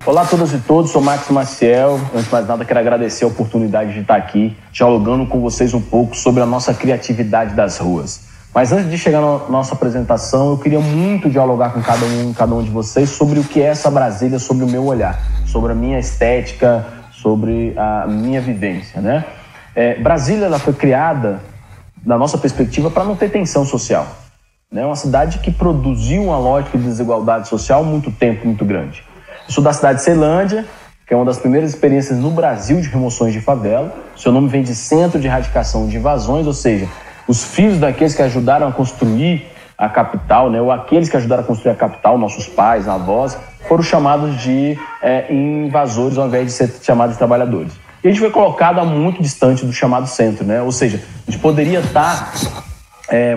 Olá a todas e todos, sou Max Maciel. Antes de mais nada, quero agradecer a oportunidade de estar aqui dialogando com vocês um pouco sobre a nossa criatividade das ruas. Mas antes de chegar na nossa apresentação, eu queria muito dialogar com cada um de vocês sobre o que é essa Brasília, sobre o meu olhar, sobre a minha estética, sobre a minha vivência, né? Brasília, ela foi criada, na nossa perspectiva, para não ter tensão social. É uma cidade que produziu uma lógica de desigualdade social há muito tempo, muito grande. Eu sou da cidade de Ceilândia, que é uma das primeiras experiências no Brasil de remoções de favela. Seu nome vem de Centro de Erradicação de Invasões, ou seja, os filhos daqueles que ajudaram a construir a capital, né, ou aqueles que ajudaram a construir a capital, nossos pais, avós, foram chamados de invasores ao invés de ser chamados de trabalhadores. E a gente foi colocado muito distante do chamado centro, né? Ou seja, a gente poderia estar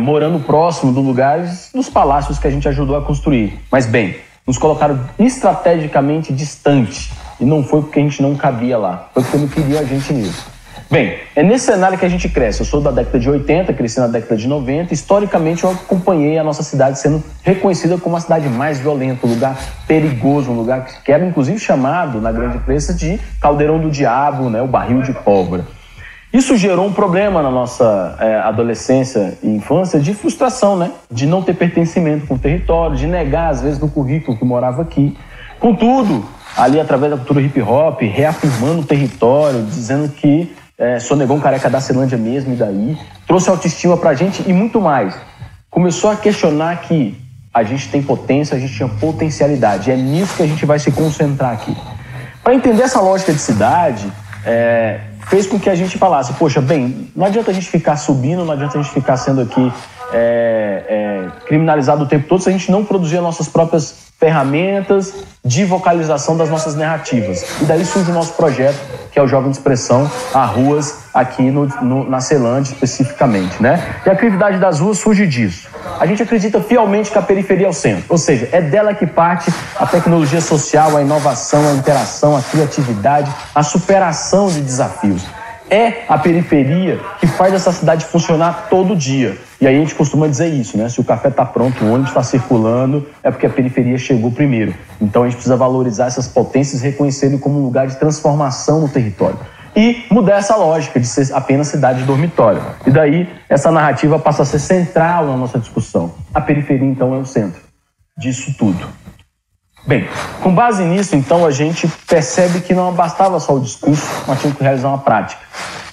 morando próximo dos lugares, dos palácios que a gente ajudou a construir. Mas bem, nos colocaram estrategicamente distante. E não foi porque a gente não cabia lá, foi porque não queria a gente nisso. Bem, é nesse cenário que a gente cresce. Eu sou da década de 80, cresci na década de 90. Historicamente, eu acompanhei a nossa cidade sendo reconhecida como a cidade mais violenta, um lugar perigoso, um lugar que era inclusive chamado, na grande imprensa, de Caldeirão do Diabo, né, o barril de pólvora. Isso gerou um problema na nossa adolescência e infância de frustração, né? De não ter pertencimento com o território, de negar, às vezes, no currículo que morava aqui. Contudo, ali, através da cultura hip-hop, reafirmando o território, dizendo que sou negão careca da Ceilândia mesmo, e daí, trouxe autoestima pra gente e muito mais. Começou a questionar que a gente tem potência, a gente tinha potencialidade. É nisso que a gente vai se concentrar aqui. Para entender essa lógica de cidade, fez com que a gente falasse, poxa, bem, não adianta a gente ficar subindo, não adianta a gente ficar sendo aqui criminalizado o tempo todo se a gente não produzir as nossas próprias ferramentas de vocalização das nossas narrativas. E daí surge o nosso projeto, que é o Jovem de Expressão, a Ruas, aqui na Ceilândia especificamente, né? E a criatividade das ruas surge disso. A gente acredita fielmente que a periferia é o centro, ou seja, é dela que parte a tecnologia social, a inovação, a interação, a criatividade, a superação de desafios. É a periferia que faz essa cidade funcionar todo dia. E aí a gente costuma dizer isso, né? Se o café está pronto, o ônibus está circulando, é porque a periferia chegou primeiro. Então a gente precisa valorizar essas potências e reconhecê-lo como um lugar de transformação no território. E mudar essa lógica de ser apenas cidade de dormitório. E daí essa narrativa passa a ser central na nossa discussão. A periferia, então, é o centro disso tudo. Bem, com base nisso, então, a gente percebe que não bastava só o discurso, nós tínhamos que realizar uma prática.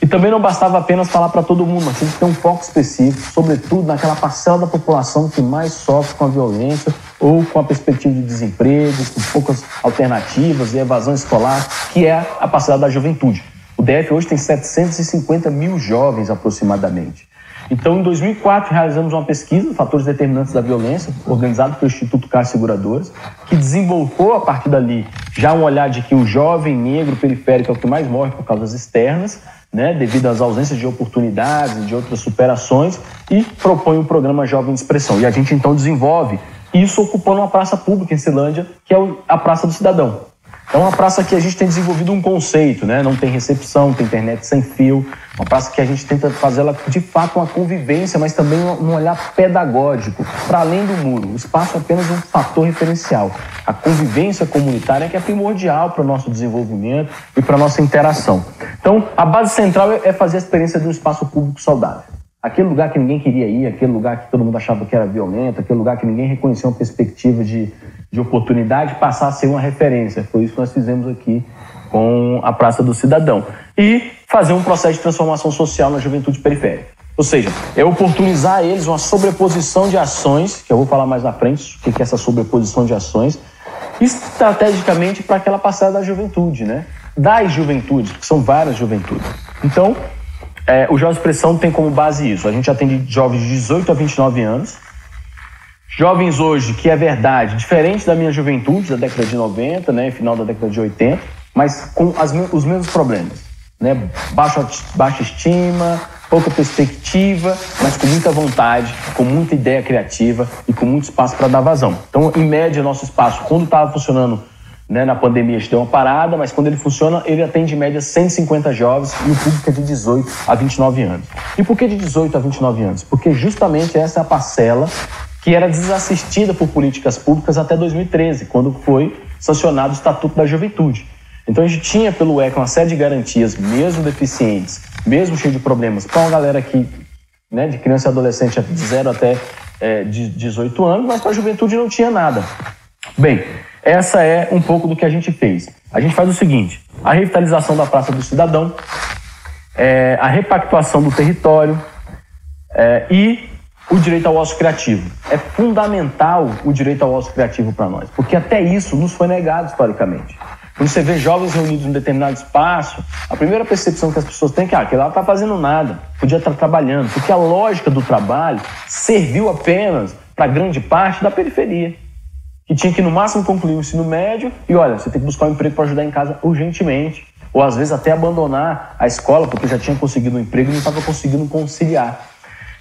E também não bastava apenas falar para todo mundo, nós tínhamos que ter um foco específico, sobretudo naquela parcela da população que mais sofre com a violência ou com a perspectiva de desemprego, com poucas alternativas e evasão escolar, que é a parcela da juventude. O DF hoje tem 750 mil jovens aproximadamente. Então, em 2004, realizamos uma pesquisa, Fatores Determinantes da Violência, organizada pelo Instituto Caixa Seguradoras, que desenvolveu, a partir dali, já um olhar de que o jovem negro periférico é o que mais morre por causas externas, né, devido às ausências de oportunidades e de outras superações, e propõe o programa Jovem de Expressão. E a gente, então, desenvolve isso ocupando uma praça pública em Ceilândia, que é a Praça do Cidadão. É uma praça que a gente tem desenvolvido um conceito, né? Não tem recepção, tem internet sem fio. Uma praça que a gente tenta fazer ela, de fato, uma convivência, mas também um olhar pedagógico, para além do muro. O espaço é apenas um fator referencial. A convivência comunitária é que é primordial para o nosso desenvolvimento e para a nossa interação. Então, a base central é fazer a experiência de um espaço público saudável. Aquele lugar que ninguém queria ir, aquele lugar que todo mundo achava que era violento, aquele lugar que ninguém reconhecia uma perspectiva de oportunidade, passar a ser uma referência. Foi isso que nós fizemos aqui com a Praça do Cidadão. E fazer um processo de transformação social na juventude periférica. Ou seja, é oportunizar a eles uma sobreposição de ações, que eu vou falar mais na frente, o que é essa sobreposição de ações, estrategicamente para aquela parcela da juventude, né? Das juventudes, que são várias juventudes. Então, o Jovem Expressão tem como base isso. A gente atende jovens de 18 a 29 anos. Jovens hoje, que é verdade, diferente da minha juventude, da década de 90, né, final da década de 80, mas com os mesmos problemas, né? Baixa estima, pouca perspectiva, mas com muita vontade, com muita ideia criativa e com muito espaço para dar vazão. Então, em média, nosso espaço, quando estava funcionando, né, na pandemia, a gente deu uma parada, mas quando ele funciona, ele atende em média 150 jovens e o público é de 18 a 29 anos. E por que de 18 a 29 anos? Porque justamente essa é a parcela que era desassistida por políticas públicas até 2013, quando foi sancionado o Estatuto da Juventude. Então a gente tinha pelo ECA uma série de garantias, mesmo deficientes, mesmo cheio de problemas, para uma galera aqui, né, de criança e adolescente de 0 até 18 anos, mas para a juventude não tinha nada. Bem, essa é um pouco do que a gente fez. A gente faz o seguinte: a revitalização da Praça do Cidadão, a repactuação do território e o direito ao ócio criativo. É fundamental o direito ao ócio criativo para nós, porque até isso nos foi negado historicamente. Quando você vê jovens reunidos em um determinado espaço, a primeira percepção que as pessoas têm é que aquele lá não está fazendo nada, podia estar trabalhando, porque a lógica do trabalho serviu apenas para grande parte da periferia, que tinha que no máximo concluir o ensino médio e olha, você tem que buscar um emprego para ajudar em casa urgentemente, ou às vezes até abandonar a escola porque já tinha conseguido um emprego e não estava conseguindo conciliar.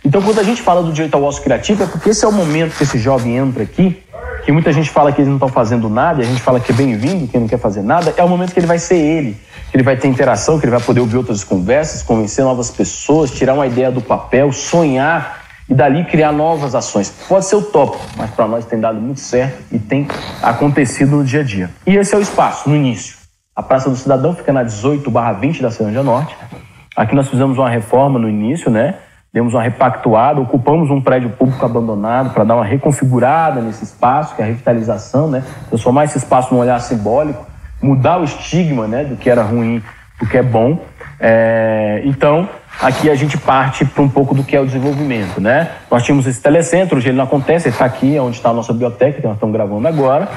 Então, quando a gente fala do direito ao ócio criativo, é porque esse é o momento que esse jovem entra aqui, que muita gente fala que eles não estão fazendo nada, e a gente fala que é bem-vindo, que não quer fazer nada, é o momento que ele vai ser ele, que ele vai ter interação, que ele vai poder ouvir outras conversas, convencer novas pessoas, tirar uma ideia do papel, sonhar e dali criar novas ações. Pode ser utópico, mas para nós tem dado muito certo e tem acontecido no dia a dia. E esse é o espaço, no início. A Praça do Cidadão fica na 18/20 da Ceilândia Norte. Aqui nós fizemos uma reforma no início, né? Demos uma repactuada, ocupamos um prédio público abandonado para dar uma reconfigurada nesse espaço, que é a revitalização, né? Transformar esse espaço num olhar simbólico, mudar o estigma, né, do que era ruim, do que é bom. Então, aqui a gente parte para um pouco do que é o desenvolvimento, né? Nós tínhamos esse telecentro, hoje ele não acontece, ele está aqui, onde está a nossa biblioteca, que nós estamos gravando agora.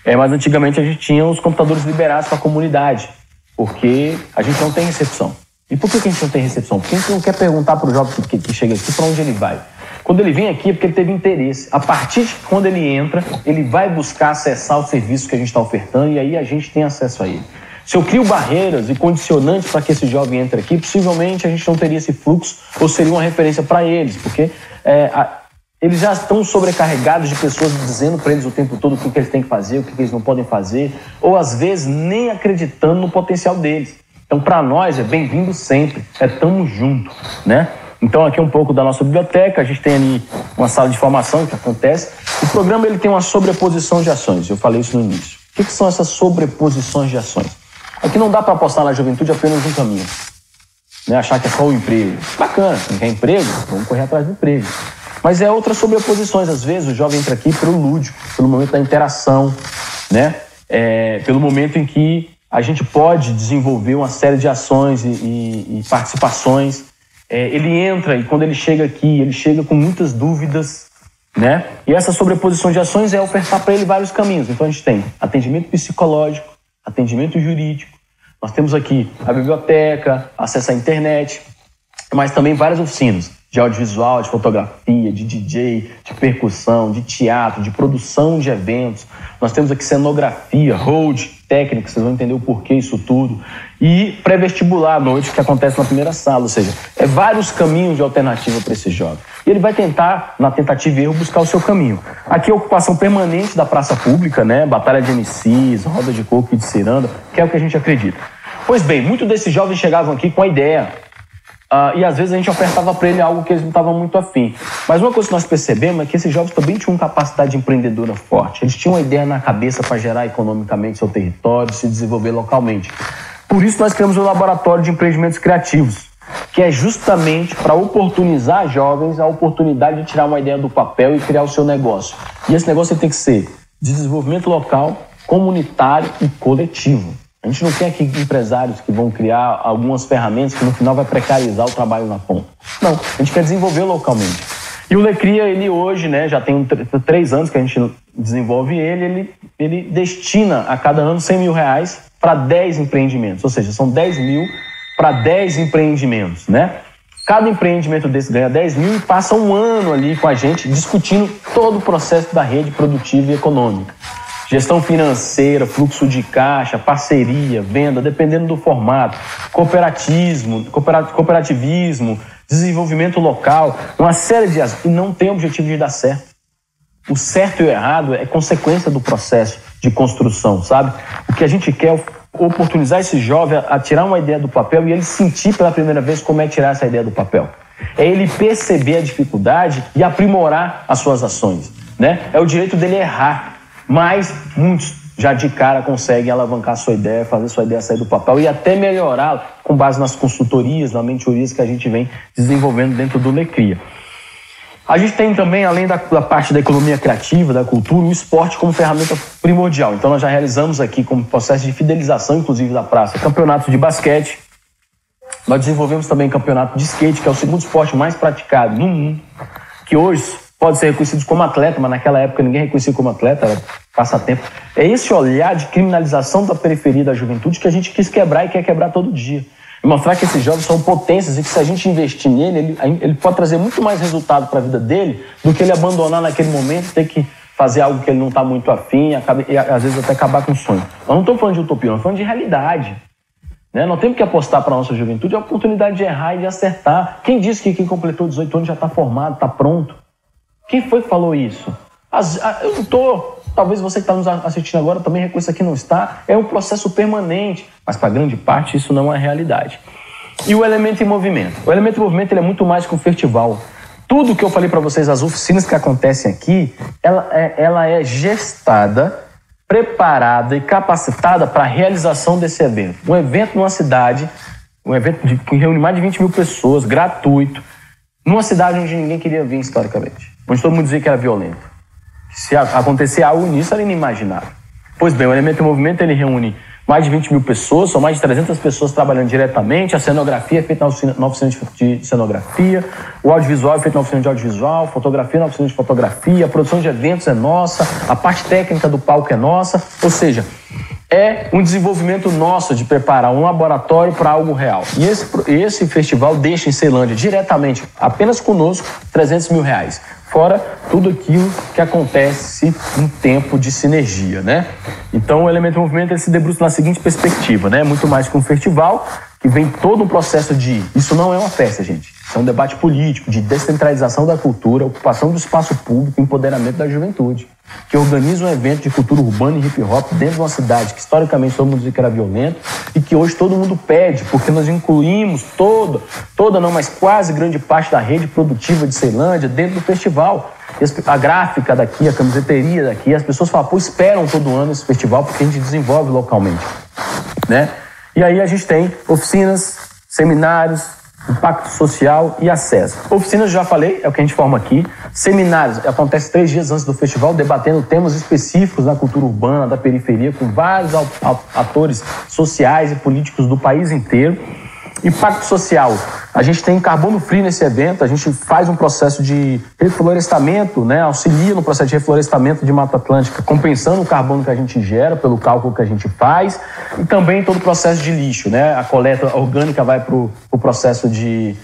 Mas antigamente a gente tinha os computadores liberados para a comunidade, porque a gente não tem recepção. E por que a gente não tem recepção? Porque a gente não quer perguntar para o jovem que chega aqui para onde ele vai. Quando ele vem aqui é porque ele teve interesse. A partir de quando ele entra, ele vai buscar acessar o serviço que a gente está ofertando e aí a gente tem acesso a ele. Se eu crio barreiras e condicionantes para que esse jovem entre aqui, possivelmente a gente não teria esse fluxo ou seria uma referência para eles, porque eles já estão sobrecarregados de pessoas dizendo para eles o tempo todo o que eles têm que fazer, o que eles não podem fazer, ou às vezes nem acreditando no potencial deles. Então, para nós, é bem-vindo sempre, tamo junto, né? Então, aqui é um pouco da nossa biblioteca, a gente tem ali uma sala de formação que acontece. O programa ele tem uma sobreposição de ações, eu falei isso no início. O que são essas sobreposições de ações? Aqui não dá para apostar na juventude apenas um caminho, né? Achar que é só o emprego. Bacana, quem quer emprego, vamos correr atrás do emprego. Mas é outras sobreposições, às vezes o jovem entra aqui pelo lúdico, pelo momento da interação, né? Pelo momento em que a gente pode desenvolver uma série de ações e participações. Ele entra e quando ele chega aqui, ele chega com muitas dúvidas, né? E essa sobreposição de ações é ofertar para ele vários caminhos. Então a gente tem atendimento psicológico, atendimento jurídico, nós temos aqui a biblioteca, acesso à internet, mas também várias oficinas de audiovisual, de fotografia, de DJ, de percussão, de teatro, de produção de eventos. Nós temos aqui cenografia, hold, técnica, vocês vão entender o porquê isso tudo. E pré-vestibular à noite, que acontece na primeira sala, ou seja, vários caminhos de alternativa para esse jovem. E ele vai tentar, na tentativa e erro, buscar o seu caminho. Aqui a ocupação permanente da praça pública, né? Batalha de MCs, roda de coco e de ciranda, que é o que a gente acredita. Pois bem, muitos desses jovens chegavam aqui com a ideia, e às vezes a gente ofertava para ele algo que eles não estavam muito afim. Mas uma coisa que nós percebemos é que esses jovens também tinham capacidade empreendedora forte. Eles tinham uma ideia na cabeça para gerar economicamente seu território, se desenvolver localmente. Por isso nós criamos o Laboratório de Empreendimentos Criativos, que é justamente para oportunizar jovens a oportunidade de tirar uma ideia do papel e criar o seu negócio. E esse negócio tem que ser de desenvolvimento local, comunitário e coletivo. A gente não tem aqui empresários que vão criar algumas ferramentas que no final vai precarizar o trabalho na ponta. Não, a gente quer desenvolver localmente. E o Lecria, ele hoje, né, já tem 3 anos que a gente desenvolve ele destina a cada ano R$100 mil para 10 empreendimentos. Ou seja, são 10 mil para 10 empreendimentos, né? Cada empreendimento desse ganha 10 mil e passa um ano ali com a gente discutindo todo o processo da rede produtiva e econômica. Gestão financeira, fluxo de caixa, parceria, venda, dependendo do formato, cooperativismo, desenvolvimento local, uma série de ações. E não tem objetivo de dar certo. O certo e o errado é consequência do processo de construção, sabe? O que a gente quer é oportunizar esse jovem a tirar uma ideia do papel e ele sentir pela primeira vez como é tirar essa ideia do papel. É ele perceber a dificuldade e aprimorar as suas ações, né? É o direito dele errar. Mas muitos já de cara conseguem alavancar sua ideia, fazer sua ideia sair do papel e até melhorá-la com base nas consultorias, nas mentorias que a gente vem desenvolvendo dentro do Lecria. A gente tem também, além da parte da economia criativa, da cultura, o esporte como ferramenta primordial. Então nós já realizamos aqui como processo de fidelização, inclusive da praça, campeonato de basquete. Nós desenvolvemos também campeonato de skate, que é o segundo esporte mais praticado no mundo, que hoje pode ser reconhecido como atleta, mas naquela época ninguém reconhecia como atleta, era passatempo. É esse olhar de criminalização da periferia da juventude que a gente quis quebrar e quer quebrar todo dia. E mostrar que esses jovens são potências e que se a gente investir nele, ele pode trazer muito mais resultado para a vida dele do que ele abandonar naquele momento, ter que fazer algo que ele não está muito afim e às vezes até acabar com o sonho. Nós não estamos falando de utopia, nós estamos falando de realidade. Né? Nós temos que apostar para a nossa juventude a oportunidade de errar e de acertar. Quem disse que quem completou 18 anos já está formado, está pronto? Quem foi que falou isso? Eu não estou... Talvez você que está nos assistindo agora também reconheça que não está. É um processo permanente, mas para grande parte isso não é realidade. E o elemento em movimento? O elemento em movimento ele é muito mais que um festival. Tudo que eu falei para vocês, as oficinas que acontecem aqui, ela é gestada, preparada e capacitada para a realização desse evento. Um evento numa cidade, um evento que reúne mais de 20 mil pessoas, gratuito, numa cidade onde ninguém queria vir historicamente, onde todo mundo dizia que era violento. Se acontecer algo nisso, era inimaginável. Pois bem, o elemento em movimento ele reúne mais de 20 mil pessoas, são mais de 300 pessoas trabalhando diretamente, a cenografia é feita na oficina de cenografia, o audiovisual é feito na oficina de audiovisual, fotografia na oficina de fotografia, a produção de eventos é nossa, a parte técnica do palco é nossa, ou seja, é um desenvolvimento nosso de preparar um laboratório para algo real. E esse festival deixa em Ceilândia diretamente, apenas conosco, R$300 mil. Fora tudo aquilo que acontece em tempo de sinergia, né? Então o Elemento Movimento ele se debruça na seguinte perspectiva, né? Muito mais que um festival, que vem todo um processo de... Isso não é uma festa, gente. Isso é um debate político, de descentralização da cultura, ocupação do espaço público, empoderamento da juventude, que organiza um evento de cultura urbana e hip-hop dentro de uma cidade que historicamente todo mundo dizia que era violento e que hoje todo mundo pede, porque nós incluímos toda não, mas quase grande parte da rede produtiva de Ceilândia dentro do festival. A gráfica daqui, a camiseteria daqui, as pessoas falam, pô, esperam todo ano esse festival porque a gente desenvolve localmente, né? E aí a gente tem oficinas, seminários, impacto social e acesso. Oficinas, já falei, é o que a gente forma aqui. Seminários, acontece 3 dias antes do festival, debatendo temas específicos da cultura urbana, da periferia, com vários atores sociais e políticos do país inteiro. Impacto social, a gente tem carbono free nesse evento, a gente faz um processo de reflorestamento, né, auxilia no processo de reflorestamento de Mata Atlântica, compensando o carbono que a gente gera pelo cálculo que a gente faz, e também todo o processo de lixo, né, a coleta orgânica vai para o processo de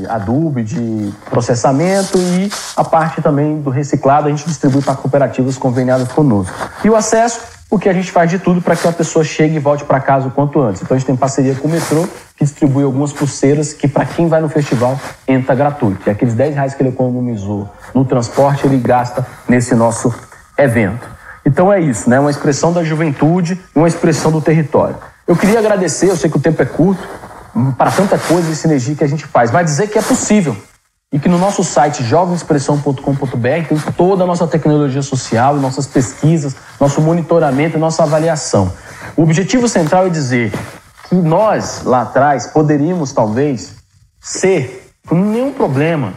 adubo, de processamento, e a parte também do reciclado a gente distribui para cooperativas conveniadas conosco. E o acesso, porque a gente faz de tudo para que a pessoa chegue e volte para casa o quanto antes. Então a gente tem parceria com o metrô, que distribui algumas pulseiras que para quem vai no festival entra gratuito. E aqueles R$10 que ele economizou no transporte, ele gasta nesse nosso evento. Então é isso, né? Uma expressão da juventude e uma expressão do território. Eu queria agradecer, eu sei que o tempo é curto, para tanta coisa e sinergia que a gente faz, mas dizer que é possível. E que no nosso site jovemexpressão.com.br tem toda a nossa tecnologia social, nossas pesquisas, nosso monitoramento e nossa avaliação. O objetivo central é dizer que nós, lá atrás, poderíamos talvez ser, com nenhum problema,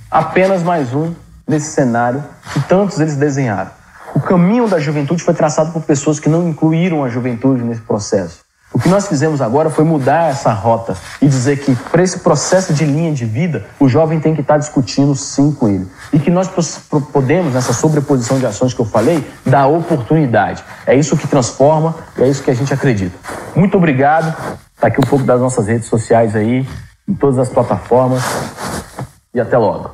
apenas mais um nesse cenário que tantos eles desenharam. O caminho da juventude foi traçado por pessoas que não incluíram a juventude nesse processo. O que nós fizemos agora foi mudar essa rota e dizer que, para esse processo de linha de vida, o jovem tem que estar discutindo sim com ele. E que nós podemos, nessa sobreposição de ações que eu falei, dar oportunidade. É isso que transforma e é isso que a gente acredita. Muito obrigado. Está aqui um pouco das nossas redes sociais aí, em todas as plataformas. E até logo.